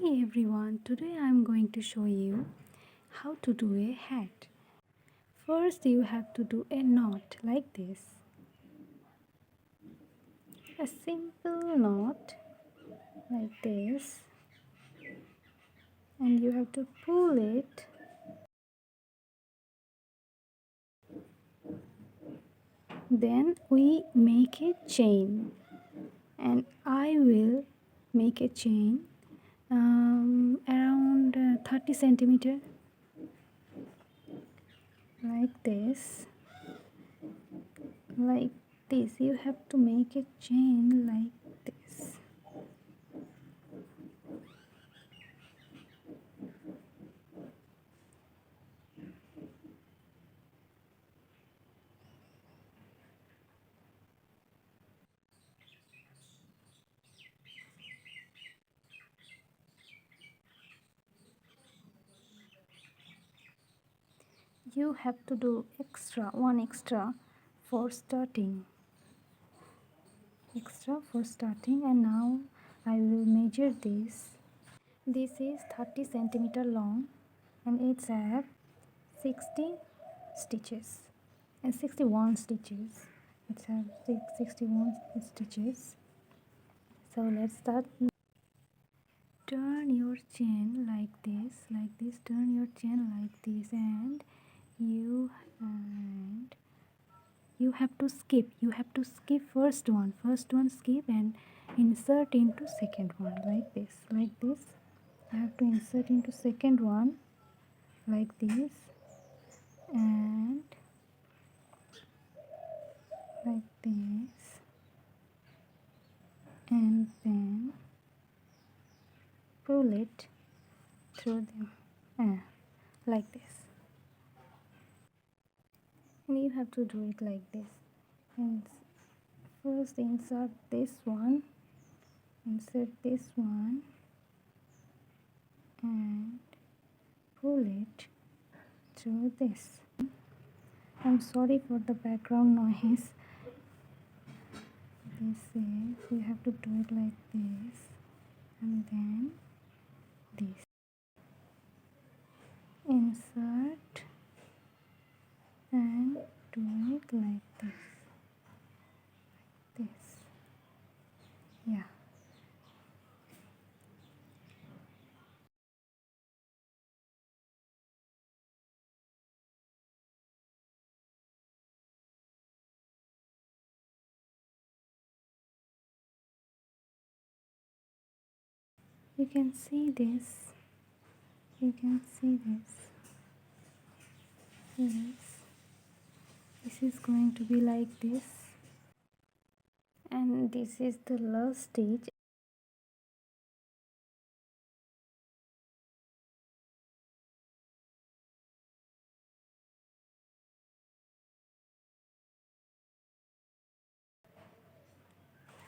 Hey everyone, today I'm going to show you how to do a hat. First you have to do a knot like this. A simple knot like this, and you have to pull it. Then we make a chain, and I will make a chain around 30 centimeter like this. Like this, you have to make a chain like this. You have to do one extra for starting, and now I will measure this is 30 centimeter long, and it's have 60 stitches and 61 stitches. It's have 61 stitches. So let's start. Turn your chain like this, turn your chain like this, and you and you have to skip first one skip and insert into second one like this. You have to insert into second one like this, and like this, and then pull it through them like this, and you have to do it like this. And first insert this one and pull it through this. I'm sorry for the background noise. This is, you have to do it like this, and then this. Insert and do it like this. Yeah. You can see this. You can see this. This is going to be like this, and this is the last stitch.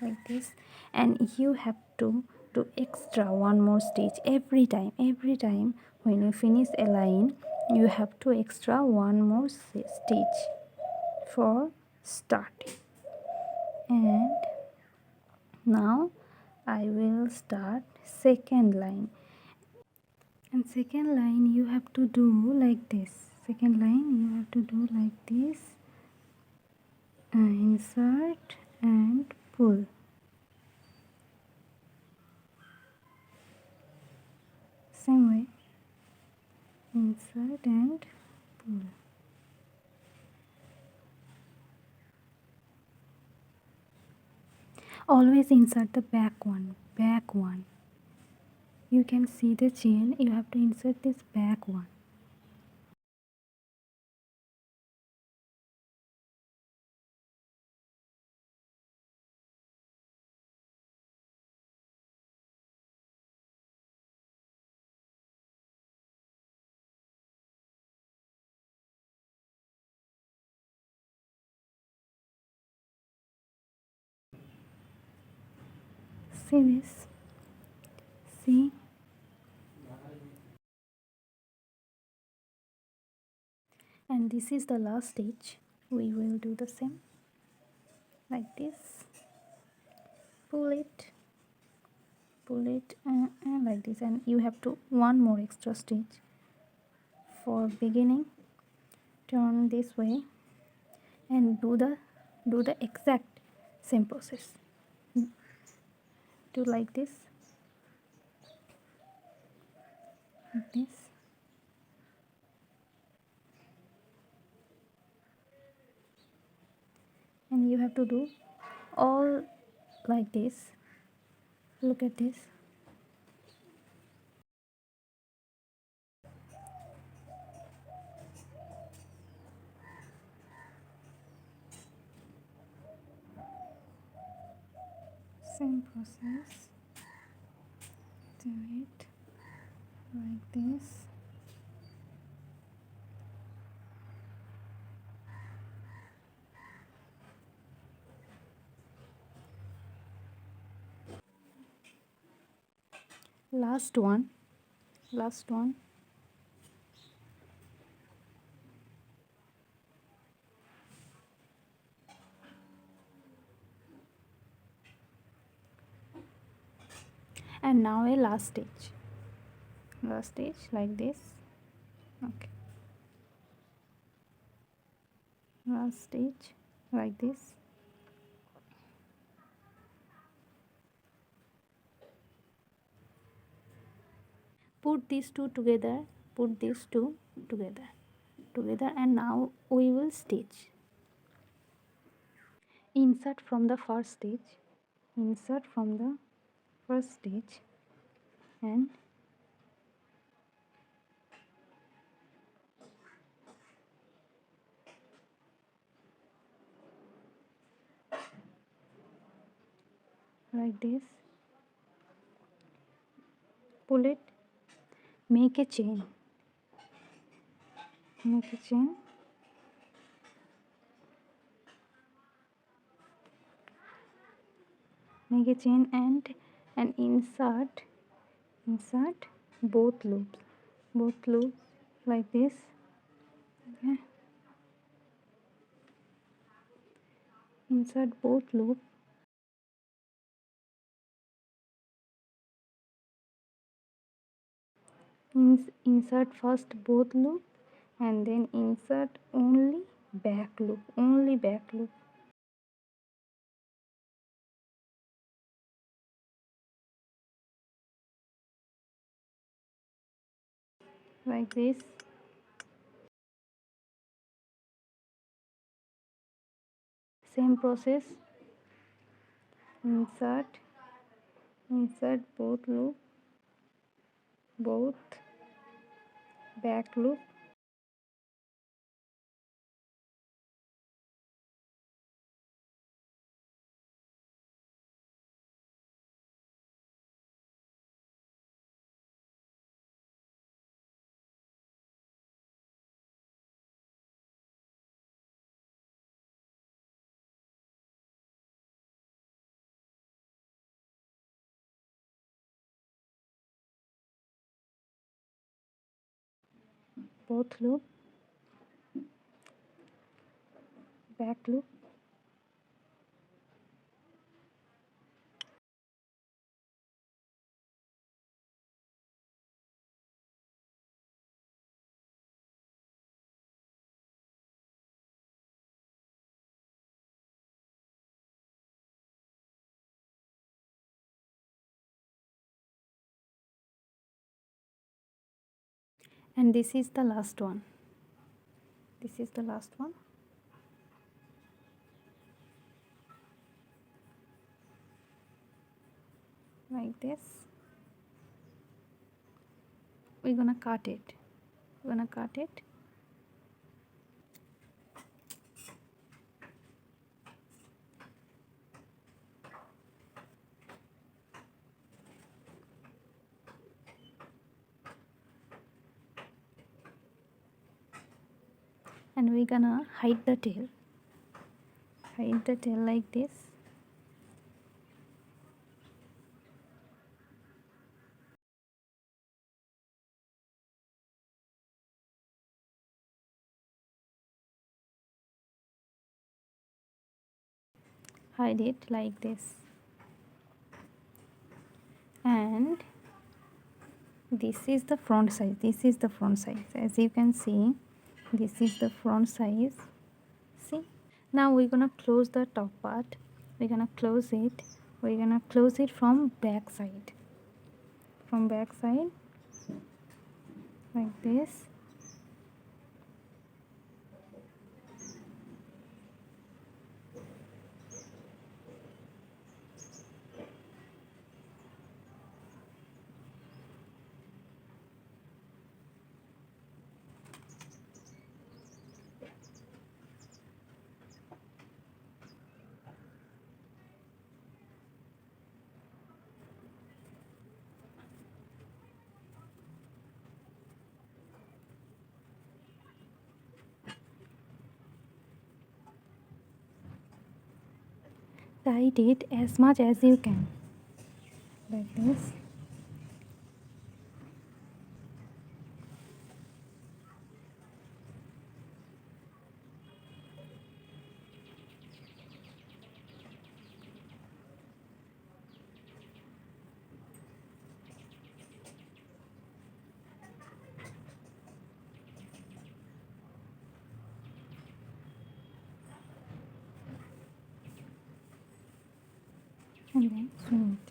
Like this, and you have to do extra one more stitch every time when you finish a line. You have to extra one more stitch for starting. And now I will start second line, and second line you have to do like this. Insert and pull. Same way, insert and pull. Always insert the back one. You can see the chain, you have to insert this back one. See this? See? And this is the last stitch. We will do the same like this. Pull it pull it like this, and you have to one more extra stitch. For beginning, turn this way and do the exact same process. Do like this, like this, and you have to do all like this. Look at this. Same process. Do it like this. Last one. And now a last stitch like this. Okay, last stitch like this. Put these two together, and now we will stitch. Insert from the first stitch, and like this, pull it, make a chain, make a chain, and insert both loops like this. Okay. Insert both loops. Insert first both loop, and then insert only back loop, like this. Same process. Insert both loop, both back loop, both loop, back loop, and this is the last one. Like this. We're gonna cut it. And we're gonna hide the tail like this. Hide it like this. and this is the front size. This is the front size. As you can see, this is the front size. See, now we're gonna close the top part. We're gonna close it. We're gonna close it from back side. From back side, like this. Tight it as much as you can, like this. And then swing it.